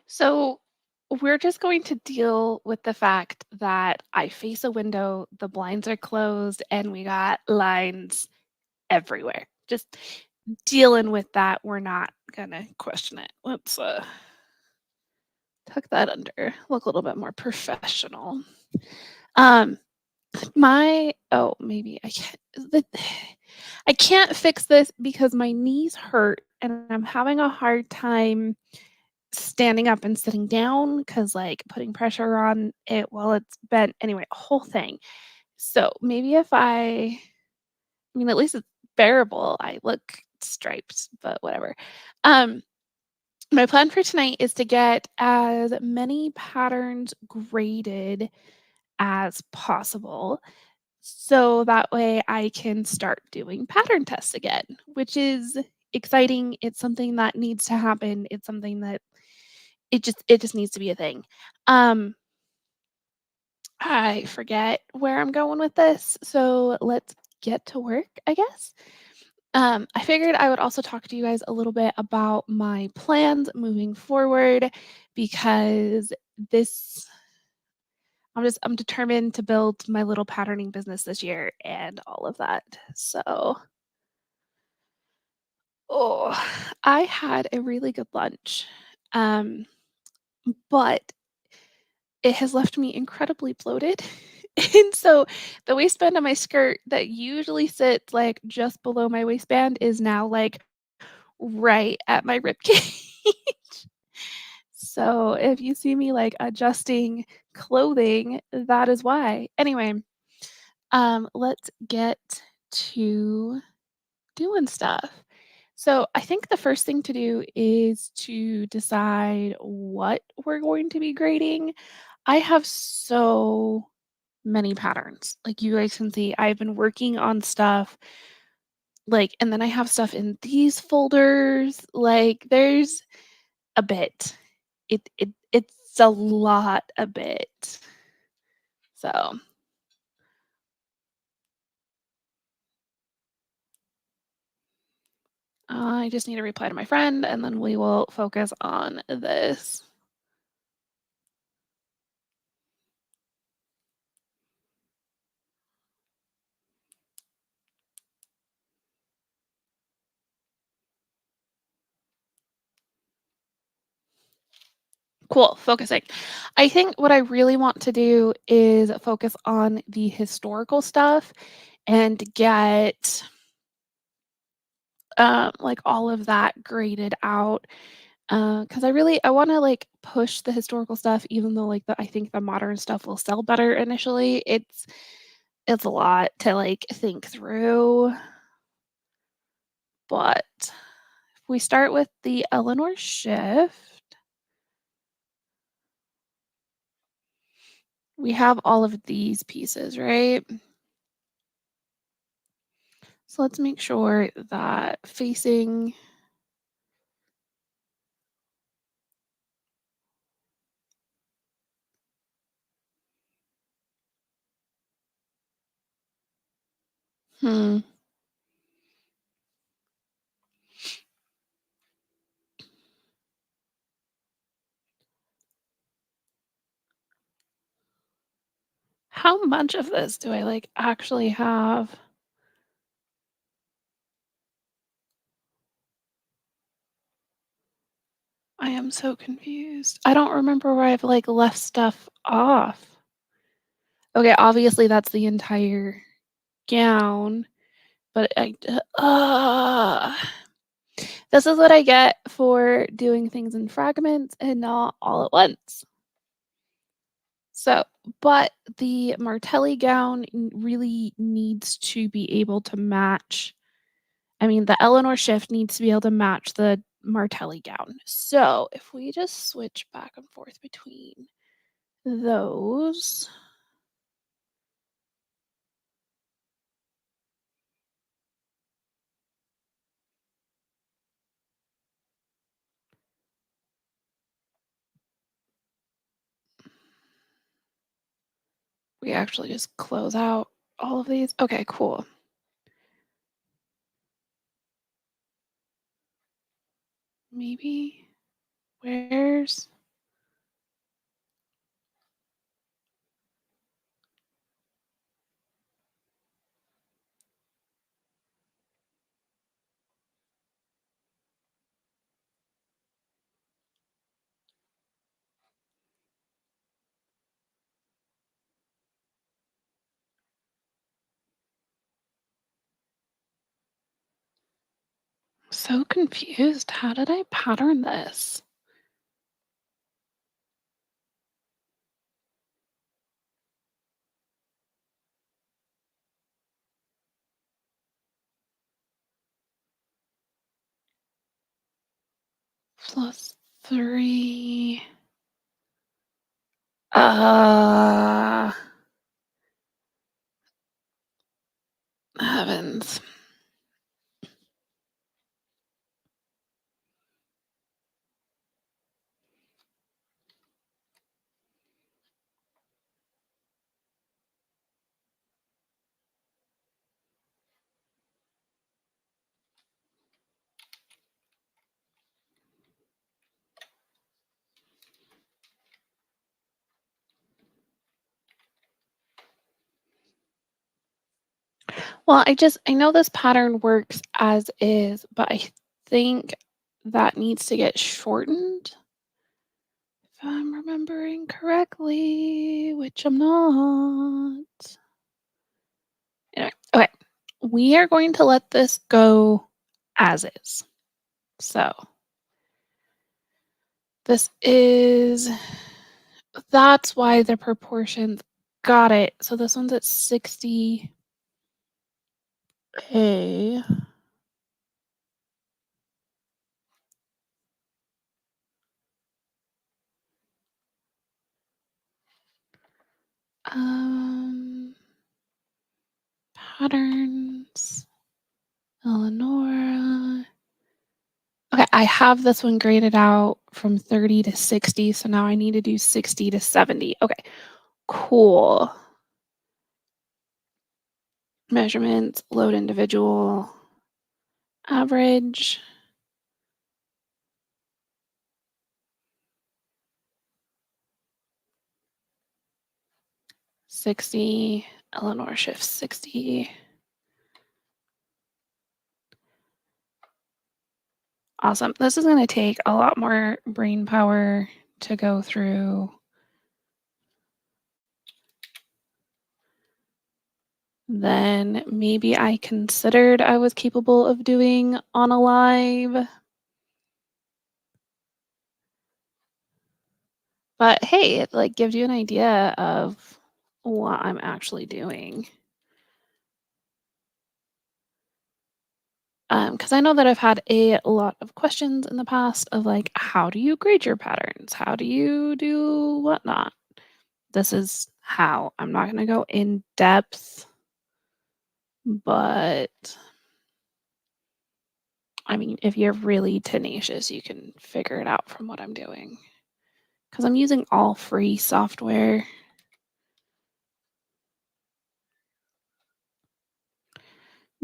So we're just going to deal with the fact that I face a window, the blinds are closed, and we got lines everywhere. Just dealing with that. We're not gonna question it. Let's tuck that under. Look a little bit more professional. Um my oh maybe I can't I can't fix this because my knees hurt and I'm having a hard time standing up and sitting down because, like, putting pressure on it while it's bent anyway, whole thing. So, maybe if I mean, at least it's bearable. I look striped, but whatever. Um, my plan for tonight is to get as many patterns graded as possible, so that way I can start doing pattern tests again, which is exciting. It's something that needs to happen. It's something that it just needs to be a thing. Um, I forget where I'm going with this, so let's get to work, I guess. I figured I would also talk to you guys a little bit about my plans moving forward because this I'm determined to build my little patterning business this year and all of that. So, oh, I had a really good lunch. Um, but it has left me incredibly bloated. And so the waistband on my skirt that usually sits, like, just below my waistband is now, like, right at my rib cage. So if you see me, like, adjusting clothing, that is why. Anyway, let's get to doing stuff. So I think the first thing to do is to decide what we're going to be grading. I have so many patterns. Like you guys can see, I've been working on stuff like, and then I have stuff in these folders. Like there's a bit. It's a lot a bit. So I just need to reply to my friend and then we will focus on this. Cool, focusing. I think what I really want to do is focus on the historical stuff and get like all of that graded out. Because I want to like push the historical stuff, even though like I think the modern stuff will sell better initially. It's a lot to like think through, but if we start with the Eleanor shift, we have all of these pieces, right? So let's make sure that facing hmm, how much of this do I like actually have? I am so confused. I don't remember where I've like left stuff off. Okay, obviously that's the entire gown, but this is what I get for doing things in fragments and not all at once. So, but the Martelli gown really needs to be able to match. I mean, the Eleanor shift needs to be able to match the Martelli gown. So, if we just switch back and forth between those, we actually just close out all of these. Okay, cool. Maybe where's So confused. How did I pattern this? Plus 3. Uh, Heavens. Well, I know this pattern works as is, but I think that needs to get shortened. If I'm remembering correctly, which I'm not. Anyway, okay. We are going to let this go as is. So this is, that's why the proportions, got it. So this one's at 60A. Patterns, Eleonora. Okay, I have this one graded out from 30 to 60, so now I need to do 60 to 70. Okay, cool. Measurements, load individual, average. $60, Eleanor shift $60. Awesome. This is going to take a lot more brain power to go through than maybe I considered I was capable of doing on a live. But hey, it like gives you an idea of what I'm actually doing. Because I know that I've had a lot of questions in the past of like, how do you grade your patterns? How do you do whatnot? This is how. I'm not going to go in depth, but I mean, if you're really tenacious, you can figure it out from what I'm doing. Because I'm using all free software.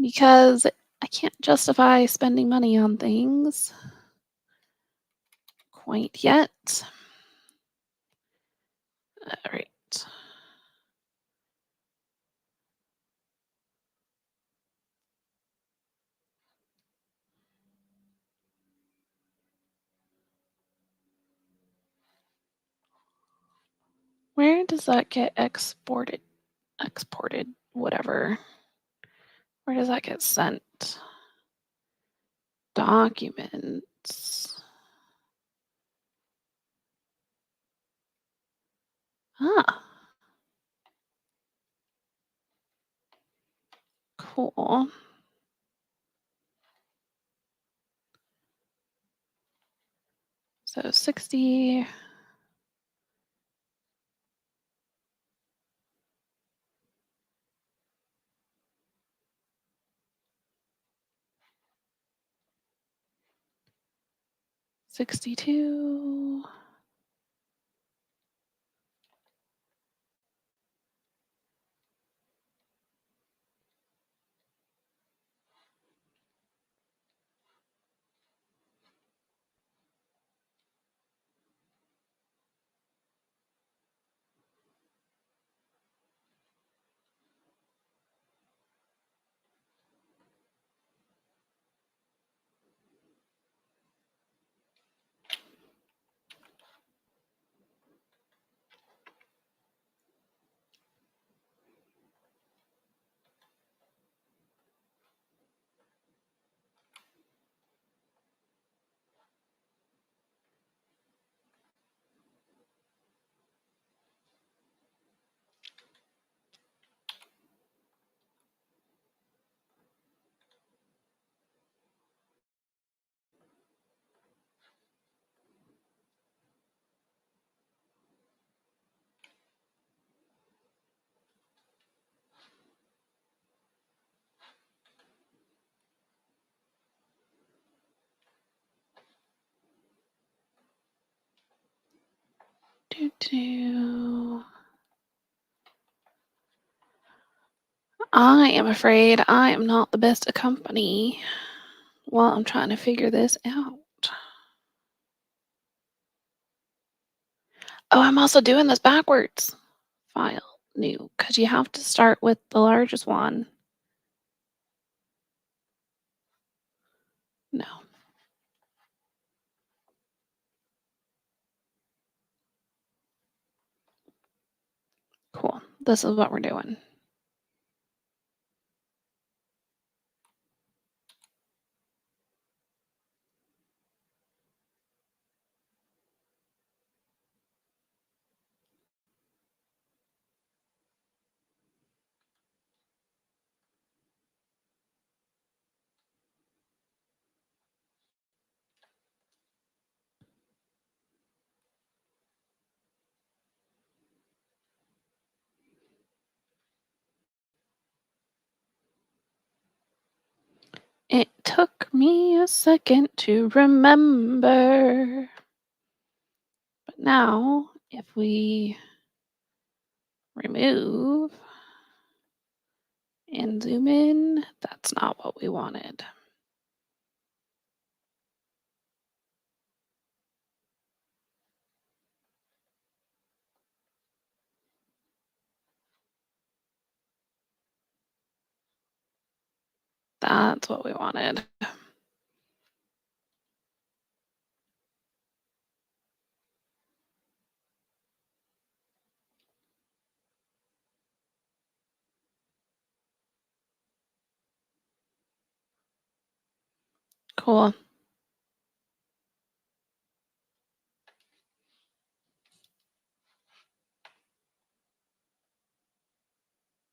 Because I can't justify spending money on things quite yet. All right. Where does that get exported? Exported, whatever. Where does that get sent? Documents. Ah. Cool. So 60. $62. I am afraid I am not the best at company while I'm trying to figure this out. Oh, I'm also doing this backwards. File, new, because you have to start with the largest one. No. Cool. This is what we're doing. It took me a second to remember. But now, if we remove and zoom in, that's not what we wanted. That's what we wanted. Cool.